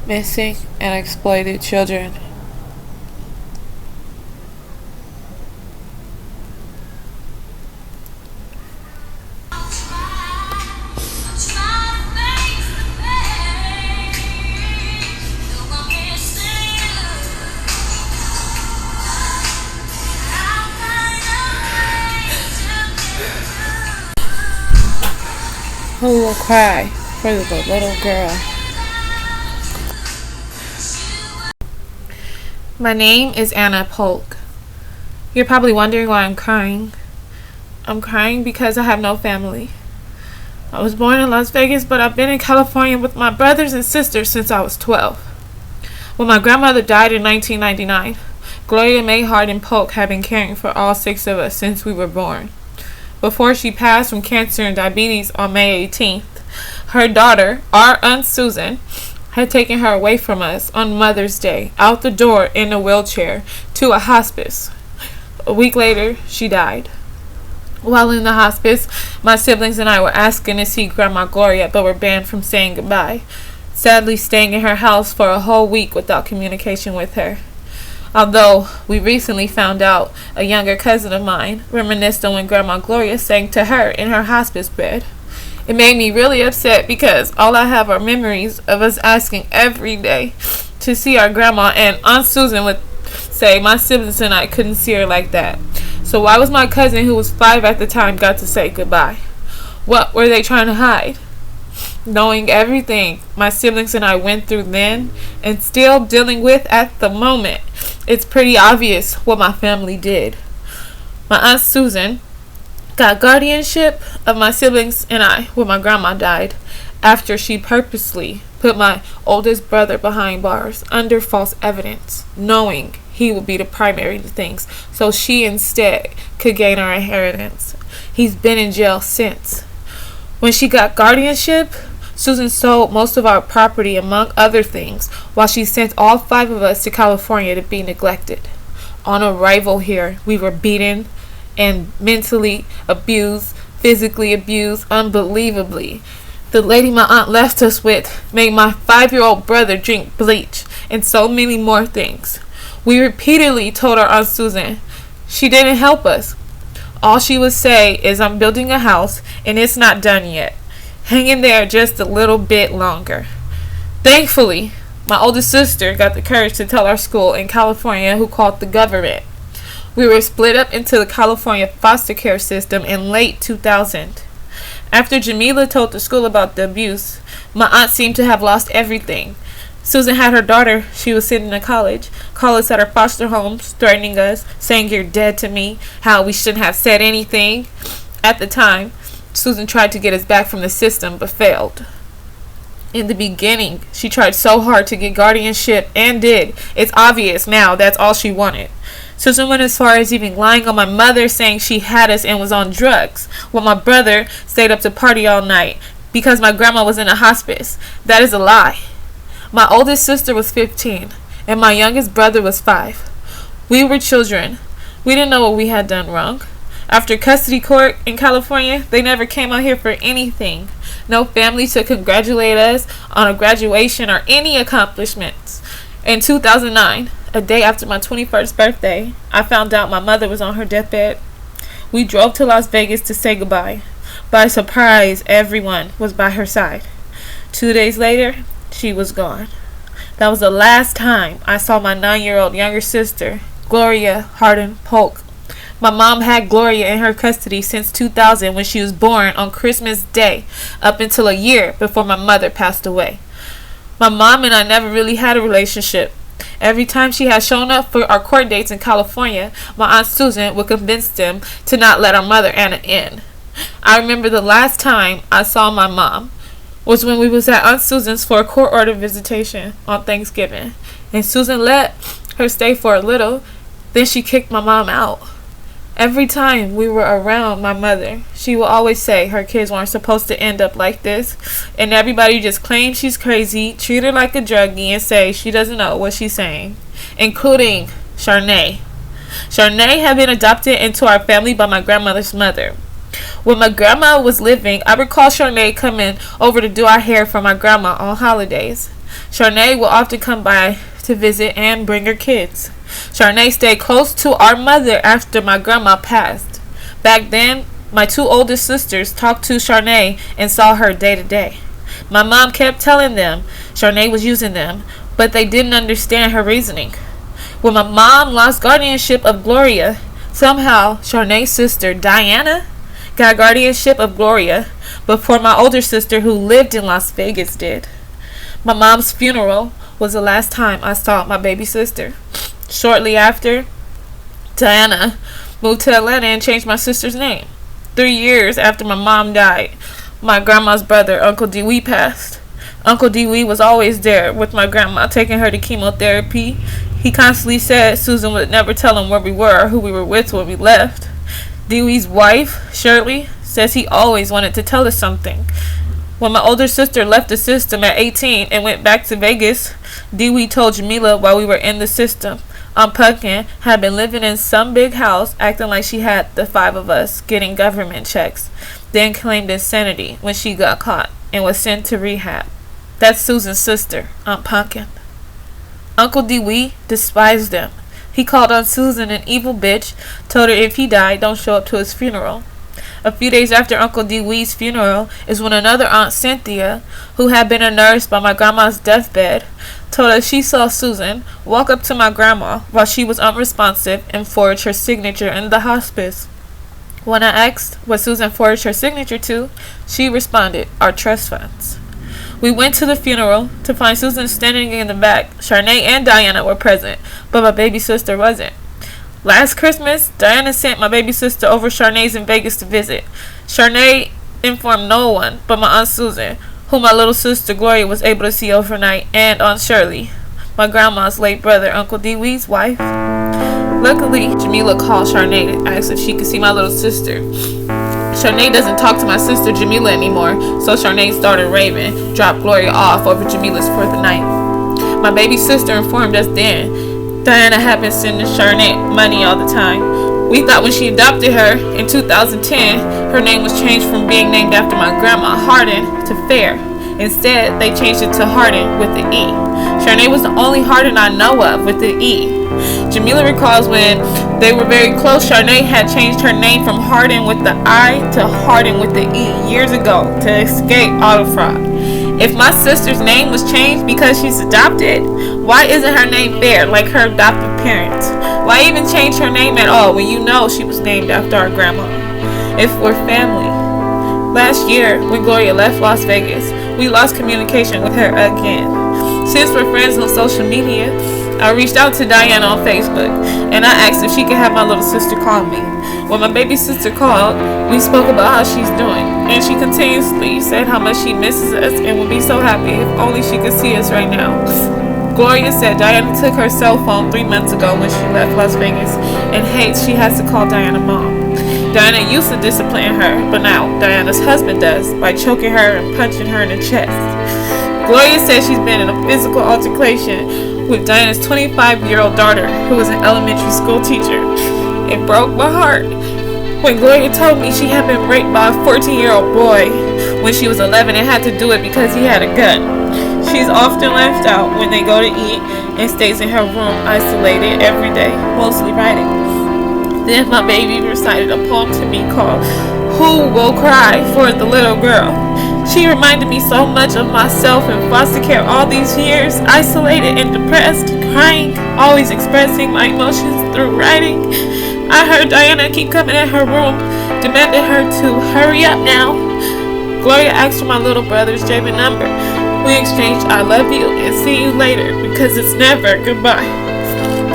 missing and exploited children. Who will cry for the little girl? My name is Anna Polk. You're probably wondering why I'm crying. I'm crying because I have no family. I was born in Las Vegas, but I've been in California with my brothers and sisters since I was 12. When my grandmother died in 1999, Gloria May Hardin Polk had been caring for all 6 of us since we were born. Before she passed from cancer and diabetes on May 18th, her daughter, our Aunt Susan, had taken her away from us on Mother's Day, out the door in a wheelchair, to a hospice. A week later, she died. While in the hospice, my siblings and I were asking to see Grandma Gloria, but were banned from saying goodbye, sadly staying in her house for a whole week without communication with her. Although we recently found out a younger cousin of mine reminisced on when Grandma Gloria sang to her in her hospice bed. It made me really upset because all I have are memories of us asking every day to see our grandma, and Aunt Susan would say my siblings and I couldn't see her like that. So why was my cousin, who was 5 at the time, got to say goodbye? What were they trying to hide? Knowing everything my siblings and I went through then and still dealing with at the moment, it's pretty obvious what my family did. My Aunt Susan got guardianship of my siblings and I when my grandma died, after she purposely put my oldest brother behind bars under false evidence, knowing he would be the primary to things, so she instead could gain our inheritance. He's been in jail since. When she got guardianship, Susan sold most of our property, among other things, while she sent all 5 of us to California to be neglected. On arrival here, we were beaten and mentally abused, physically abused, unbelievably. The lady my aunt left us with made my 5-year-old brother drink bleach, and so many more things. We repeatedly told our Aunt Susan. She didn't help us. All she would say is, "I'm building a house and it's not done yet. Hang in there just a little bit longer." Thankfully, my oldest sister got the courage to tell our school in California, who called the government. We were split up into the California foster care system in late 2000. After Jamila told the school about the abuse, my aunt seemed to have lost everything. Susan had her daughter, she was sitting in college, call us at our foster homes, threatening us, saying, "You're dead to me," how we shouldn't have said anything. At the time, Susan tried to get us back from the system, but failed. In the beginning, she tried so hard to get guardianship, and did. It's obvious now that's all she wanted. Susan went as far as even lying on my mother, saying she had us and was on drugs, while my brother stayed up to party all night because my grandma was in a hospice. That is a lie. My oldest sister was 15, and my youngest brother was 5. We were children. We didn't know what we had done wrong. After custody court in California, they never came out here for anything. No family to congratulate us on a graduation or any accomplishments. In 2009, a day after my 21st birthday, I found out my mother was on her deathbed. We drove to Las Vegas to say goodbye. By surprise, everyone was by her side. 2 days later, she was gone. That was the last time I saw my 9-year-old younger sister, Gloria Hardin Polk. My mom had Gloria in her custody since 2000, when she was born on Christmas Day, up until a year before my mother passed away. My mom and I never really had a relationship. Every time she had shown up for our court dates in California, my Aunt Susan would convince them to not let our mother Anna in. I remember the last time I saw my mom was when we was at Aunt Susan's for a court order visitation on Thanksgiving, and Susan let her stay for a little, then she kicked my mom out. Every time we were around my mother, she would always say her kids weren't supposed to end up like this, and everybody just claims she's crazy, treat her like a druggie, and say she doesn't know what she's saying, including Charnay. Charnay had been adopted into our family by my grandmother's mother. When my grandma was living, I recall Charnay coming over to do our hair for my grandma on holidays. Sharnae will often come by to visit and bring her kids. Sharnae stayed close to our mother after my grandma passed. Back then, my two oldest sisters talked to Sharnae and saw her day to day. My mom kept telling them Sharnae was using them, but they didn't understand her reasoning. When my mom lost guardianship of Gloria, somehow Sharnae's sister Diana got guardianship of Gloria before my older sister who lived in Las Vegas did. My mom's funeral was the last time I saw my baby sister. Shortly after, Diana moved to Atlanta and changed my sister's name. 3 years after my mom died, my grandma's brother, Uncle Dewey, passed. Uncle Dewey was always there with my grandma, taking her to chemotherapy. He constantly said Susan would never tell him where we were or who we were with when we left. Dewey's wife, Shirley, says he always wanted to tell us something. When my older sister left the system at 18 and went back to Vegas, Dewey told Jamila while we were in the system, Pumpkin had been living in some big house, acting like she had the 5 of us, getting government checks, then claimed insanity when she got caught and was sent to rehab. That's Susan's sister, Aunt Pumpkin. Uncle Dewey despised them. He called Aunt Susan an evil bitch, told her if he died, don't show up to his funeral. A few days after Uncle Dewey's funeral is when another Aunt Cynthia, who had been a nurse by my grandma's deathbed, told us she saw Susan walk up to my grandma while she was unresponsive and forged her signature in the hospice. When I asked what Susan forged her signature to, she responded, our trust funds. We went to the funeral to find Susan standing in the back. Sharnae and Diana were present, but my baby sister wasn't. Last Christmas, Diana sent my baby sister over Sharnae's in Vegas to visit. Sharnae informed no one but my Aunt Susan, who my little sister Gloria was able to see overnight, and Aunt Shirley, my grandma's late brother, Uncle Dewey's wife. Luckily, Jamila called Sharnae to ask if she could see my little sister. Sharnae doesn't talk to my sister Jamila anymore, so Sharnae's daughter Raven dropped Gloria off over Jamila's for the night. My baby sister informed us then Diana had been sending Sharnae money all the time. We thought when she adopted her in 2010, her name was changed from being named after my grandma, Hardin, to Fair. Instead, they changed it to Hardin with the E. Sharnae was the only Hardin I know of with the E. Jamila recalls when they were very close, Sharnae had changed her name from Hardin with the I to Hardin with the E years ago to escape auto fraud. If my sister's name was changed because she's adopted, why isn't her name Fair like her adoptive parents? Why even change her name at all when you know she was named after our grandma? If we're family. Last year, when Gloria left Las Vegas, we lost communication with her again. Since we're friends on social media, I reached out to Diana on Facebook, and I asked if she could have my little sister call me. When my baby sister called, we spoke about how she's doing, and she continuously said how much she misses us and would be so happy if only she could see us right now. Gloria said Diana took her cell phone 3 months ago when she left Las Vegas and hates she has to call Diana mom. Diana used to discipline her, but now Diana's husband does by choking her and punching her in the chest. Gloria said she's been in a physical altercation with Diana's 25-year-old daughter, who is an elementary school teacher. It broke my heart when Gloria told me she had been raped by a 14-year-old boy when she was 11 and had to do it because he had a gun. She's often left out when they go to eat and stays in her room isolated every day, mostly writing. Then my baby recited a poem to me called Who Will Cry for the Little Girl. She reminded me so much of myself in foster care all these years, isolated and depressed, crying, always expressing my emotions through writing. I heard Diana keep coming in her room, demanding her to hurry up now. Gloria asked for my little brother's Javen number. We exchanged I love you and see you later because it's never goodbye.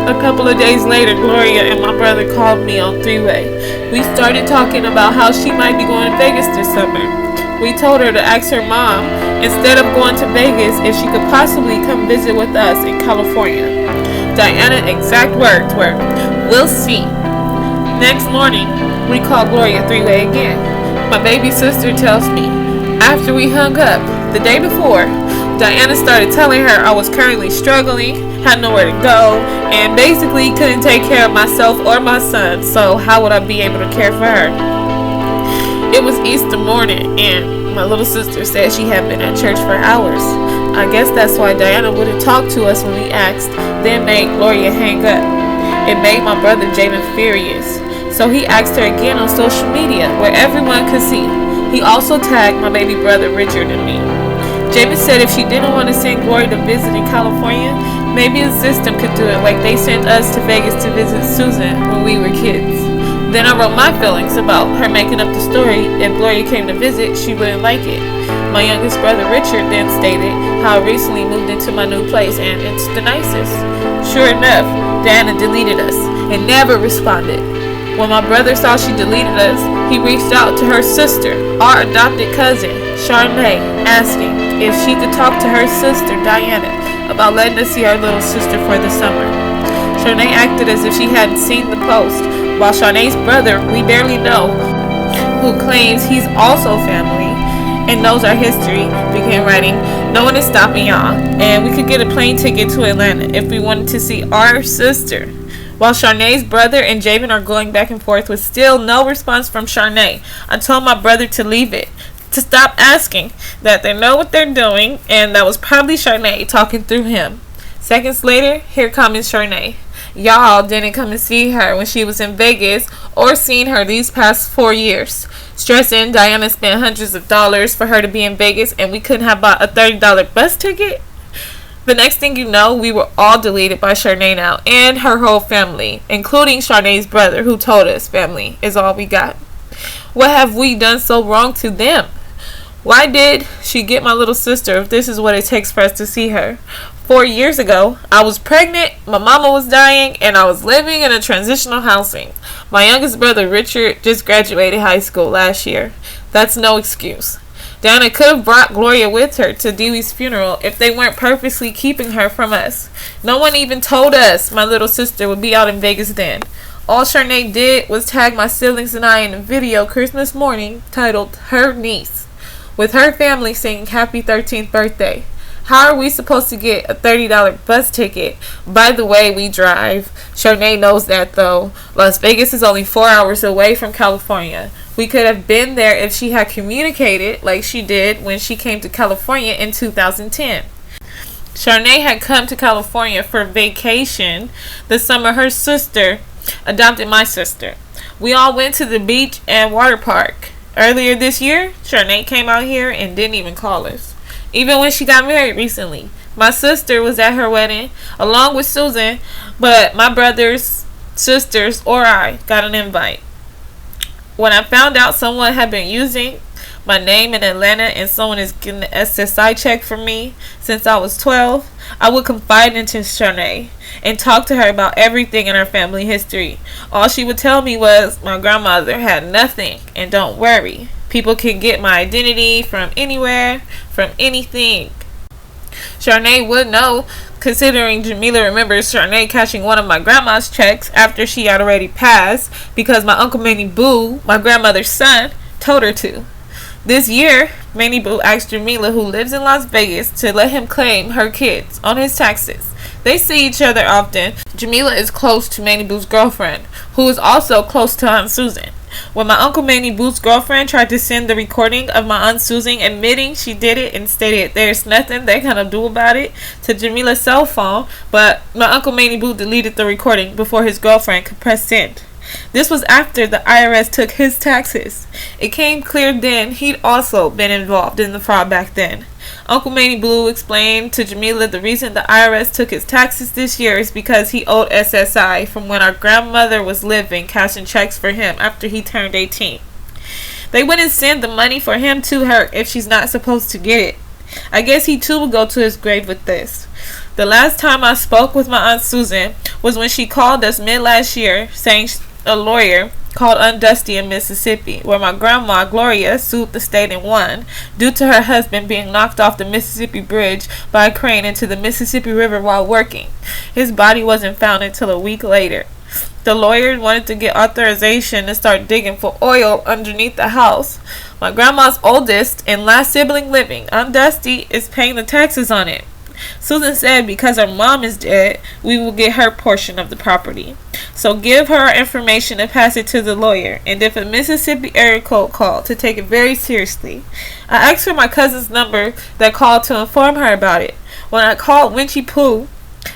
A couple of days later, Gloria and my brother called me on three-way. We started talking about how she might be going to Vegas this summer. We told her to ask her mom, instead of going to Vegas, if she could possibly come visit with us in California. Diana's exact words were, we'll see. Next morning, we called Gloria three-way again. My baby sister tells me, after we hung up the day before, Diana started telling her I was currently struggling, had nowhere to go, and basically couldn't take care of myself or my son, so how would I be able to care for her? It was Easter morning, and My little sister said she had been at church for hours. I guess that's why Diana wouldn't talk to us when we asked, then made Gloria hang up. It made my brother Javen furious, so he asked her again on social media where everyone could see. He also tagged my baby brother Richard and me. Javen said if she didn't want to send Gloria to visit in California, maybe the system could do it like they sent us to Vegas to visit Susan when we were kids. Then I wrote my feelings about her making up the story. If Gloria came to visit, she wouldn't like it. My youngest brother Richard then stated how I recently moved into my new place and it's the nicest. Sure enough, Diana deleted us and never responded. When my brother saw she deleted us, he reached out to her sister, our adopted cousin, Charnay, asking if she could talk to her sister, Diana, about letting us see our little sister for the summer. Charnay acted as if she hadn't seen the post, while Charnay's brother, we barely know, who claims he's also family and knows our history, began writing, "No one is stopping y'all, and we could get a plane ticket to Atlanta if we wanted to see our sister." While Charnay's brother and Javen are going back and forth with still no response from Charnay, I told my brother to leave it, to stop asking, that they know what they're doing, and that was probably Charnay talking through him. Seconds later, here comes Charnay. Y'all didn't come and see her when she was in Vegas or seen her these past 4 years. Stressing Diana spent hundreds of dollars for her to be in Vegas and we couldn't have bought a $30 bus ticket. The next thing you know, we were all deleted by Charnay now and her whole family, including Charnay's brother who told us family is all we got. What have we done so wrong to them? Why did she get my little sister if this is what it takes for us to see her? 4 years ago, I was pregnant, my mama was dying, and I was living in a transitional housing. My youngest brother, Richard, just graduated high school last year. That's no excuse. Diana could have brought Gloria with her to Dewey's funeral if they weren't purposely keeping her from us. No one even told us my little sister would be out in Vegas then. All Charnay did was tag my siblings and I in a video Christmas morning titled Her Niece, with her family singing Happy 13th Birthday. How are we supposed to get a $30 bus ticket? By the way, we drive. Charnay knows that though. Las Vegas is only 4 hours away from California. We could have been there if she had communicated like she did when she came to California in 2010. Charnay had come to California for vacation the summer her sister adopted my sister. We all went to the beach and water park. Earlier this year, Charnay came out here and didn't even call us. Even when she got married recently. My sister was at her wedding along with Susan, but my brothers, sisters, or I got an invite. When I found out someone had been using my name in Atlanta and someone is getting an SSI check for me since I was 12, I would confide into Charnay and talk to her about everything in her family history. All she would tell me was my grandmother had nothing and don't worry. People can get my identity from anywhere, from anything. Charnay would know, considering Jamila remembers Charnay cashing one of my grandma's checks after she had already passed because my Uncle Manny Boo, my grandmother's son, told her to. This year, Manny Boo asked Jamila, who lives in Las Vegas, to let him claim her kids on his taxes. They see each other often. Jamila is close to Manny Boo's girlfriend, who is also close to Aunt Susan. When my Uncle Manny Boo's girlfriend tried to send the recording of my Aunt Susan admitting she did it and stated there's nothing they can do about it to Jamila's cell phone, but my Uncle Manny Boo deleted the recording before his girlfriend could press send. This was after the IRS took his taxes. It came clear then he'd also been involved in the fraud back then. Uncle Manny Blue explained to Jamila the reason the IRS took his taxes this year is because he owed SSI from when our grandmother was living, cashing checks for him after he turned 18. They wouldn't send the money for him to her if she's not supposed to get it. I guess he too would go to his grave with this. The last time I spoke with my Aunt Susan was when she called us mid-last year saying a lawyer called Undusty in Mississippi, where my grandma Gloria sued the state and won due to her husband being knocked off the Mississippi Bridge by a crane into the Mississippi River while working. His body wasn't found until a week later. The lawyer wanted to get authorization to start digging for oil underneath the house. My grandma's oldest and last sibling living, Aunt Dusty, is paying the taxes on it. Susan said because her mom is dead, we will get her portion of the property. So give her our information and pass it to the lawyer. And if a Mississippi area code called, to take it very seriously. I asked for my cousin's number that called to inform her about it. When I called Winchie Pooh,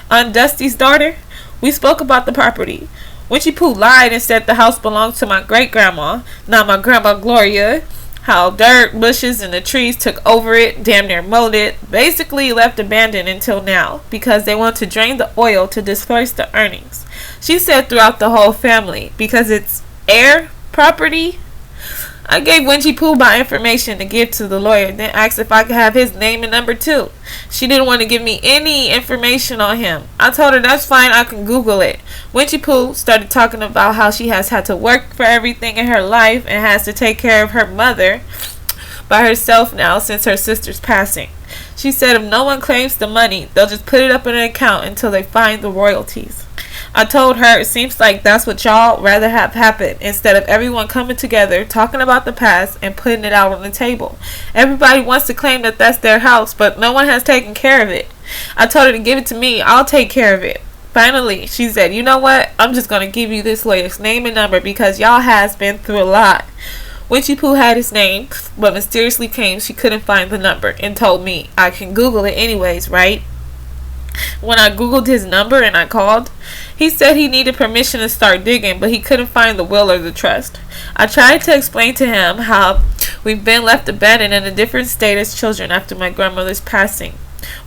Aunt Dusty's daughter, we spoke about the property. Winchie Pooh lied and said the house belonged to my great-grandma, not my grandma Gloria. How dirt, bushes, and the trees took over it, damn near mowed it, basically left abandoned until now, because they want to drain the oil to disperse the earnings. She said throughout the whole family, because it's heir property. I gave Winchie Pooh my information to give to the lawyer, then asked if I could have his name and number too. She didn't want to give me any information on him. I told her that's fine, I can Google it. Winchie Pooh started talking about how she has had to work for everything in her life and has to take care of her mother by herself now since her sister's passing. She said if no one claims the money, they'll just put it up in an account until they find the royalties. I told her it seems like that's what y'all rather have happen instead of everyone coming together, talking about the past, and putting it out on the table. Everybody wants to claim that that's their house, but no one has taken care of it. I told her to give it to me. I'll take care of it. Finally, she said, you know what? I'm just going to give you this lawyer's name and number because y'all has been through a lot. Winchie Pooh had his name, but mysteriously claimed she couldn't find the number and told me I can Google it anyways, right? When I Googled his number and I called, he said he needed permission to start digging, but he couldn't find the will or the trust. I tried to explain to him how we've been left abandoned in a different state as children after my grandmother's passing.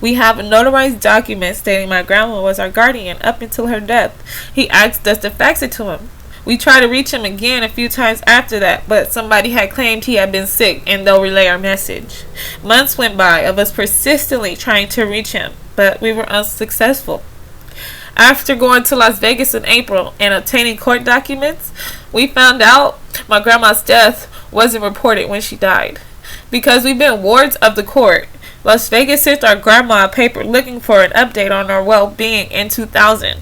We have a notarized document stating my grandma was our guardian up until her death. He asked us to fax it to him. We tried to reach him again a few times after that, but somebody had claimed he had been sick and they'll relay our message. Months went by of us persistently trying to reach him, but we were unsuccessful. After going to Las Vegas in April and obtaining court documents, we found out my grandma's death wasn't reported when she died. Because we've been wards of the court, Las Vegas sent our grandma a paper looking for an update on our well-being in 2000.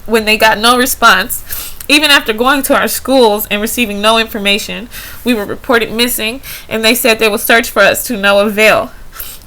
When they got no response, even after going to our schools and receiving no information, we were reported missing, and they said they would search for us to no avail.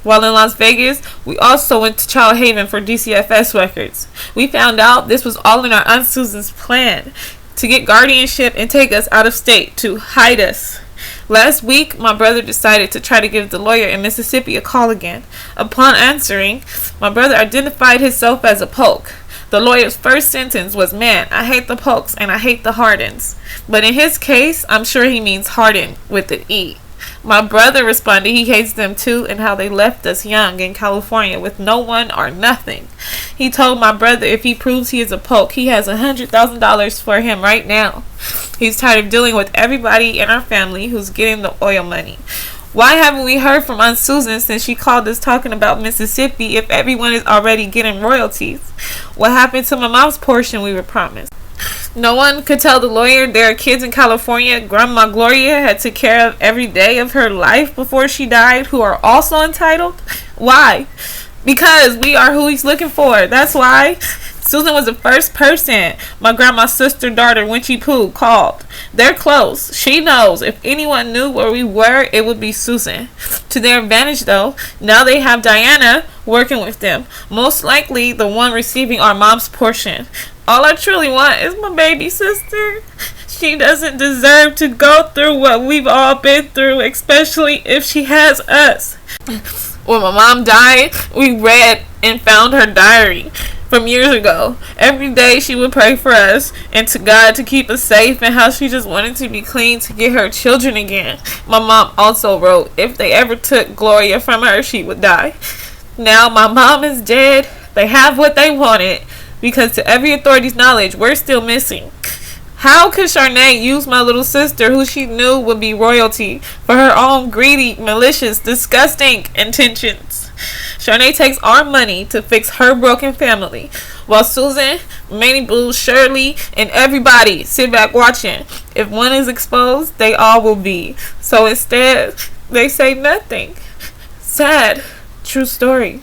While in Las Vegas, we also went to Child Haven for DCFS records. We found out this was all in our Aunt Susan's plan to get guardianship and take us out of state to hide us. Last week, my brother decided to try to give the lawyer in Mississippi a call again. Upon answering, my brother identified himself as a Polk. The lawyer's first sentence was, "Man, I hate the Polks and I hate the Hardens." But in his case, I'm sure he means Harden with an E. My brother responded he hates them too and how they left us young in California with no one or nothing. He told my brother if he proves he is a Polk, he has $100,000 for him right now. He's tired of dealing with everybody in our family who's getting the oil money. Why haven't we heard from Aunt Susan since she called us talking about Mississippi if everyone is already getting royalties? What happened to my mom's portion we were promised? No one could tell the lawyer there are kids in California Grandma Gloria had took care of every day of her life before she died who are also entitled? Why? Because we are who he's looking for. That's why. Susan was the first person my grandma's sister daughter Winchie Pooh called. They're close. She knows if anyone knew where we were, it would be Susan. To their advantage though, now they have Diana working with them. Most likely the one receiving our mom's portion. All I truly want is my baby sister. She doesn't deserve to go through what we've all been through, especially if she has us. When my mom died, we read and found her diary from years ago. Every day she would pray for us and to God to keep us safe and how she just wanted to be clean to get her children again. My mom also wrote if they ever took Gloria from her, she would die. Now my mom is dead. They have what they wanted because to every authority's knowledge, we're still missing. How could Charnay use my little sister, who she knew would be royalty, for her own greedy, malicious, disgusting intentions? Charnay takes our money to fix her broken family, while Susan, Manny Boo, Shirley, and everybody sit back watching. If one is exposed, they all will be. So instead, they say nothing. Sad. True story.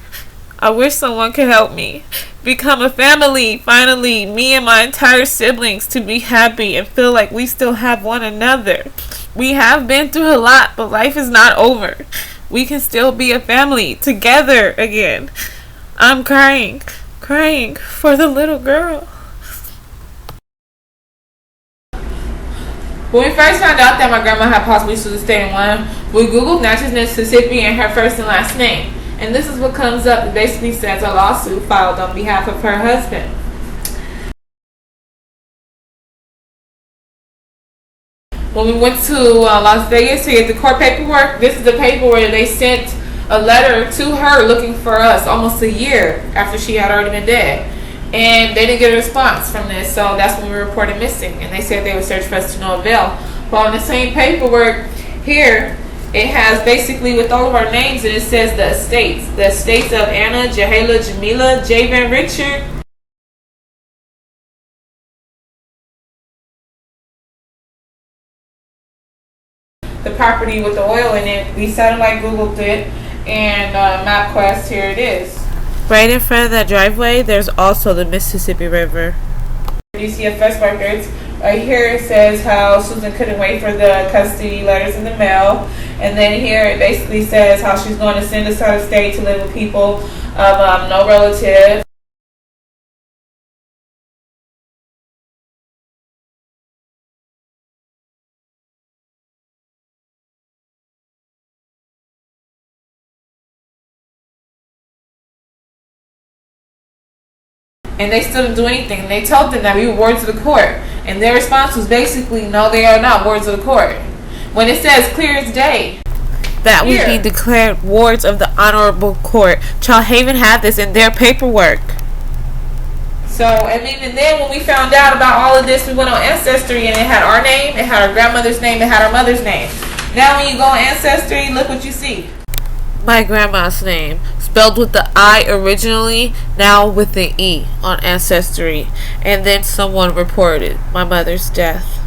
I wish someone could help me become a family, finally, me and my entire siblings, to be happy and feel like we still have one another. We have been through a lot, but life is not over. We can still be a family together again. I'm crying for the little girl. When we first found out that my grandma had possibly sued the state and won, we Googled Natchez, Mississippi and her first and last name. And this is what comes up. It basically says a lawsuit filed on behalf of her husband. When we went to Las Vegas to get the court paperwork, this is the paper where they sent a letter to her looking for us almost a year after she had already been dead. And they didn't get a response from this, so that's when we reported missing. And they said they would search for us to no avail. But on the same paperwork here, it has basically with all of our names, and it says the estates of Anna, Jahala, Jamila, Javen, Richard. The property with the oil in it. We satellite Googled it, and MapQuest, here it is. Right in front of that driveway, there's also the Mississippi River. DCFS records. Right here it says how Susan couldn't wait for the custody letters in the mail. And then here it basically says how she's going to send us out of state to live with people of no relative. And they still didn't do anything. And they told them that we were wards of the court. And their response was basically, no, they are not wards of the court. When it says clear as day, that would be declared wards of the honorable court. Chalhaven had this in their paperwork. So, and then when we found out about all of this, we went on Ancestry and it had our name, it had our grandmother's name, it had our mother's name. Now when you go on Ancestry, look what you see. My grandma's name, spelled with the I originally, now with the E on Ancestry. And then someone reported my mother's death.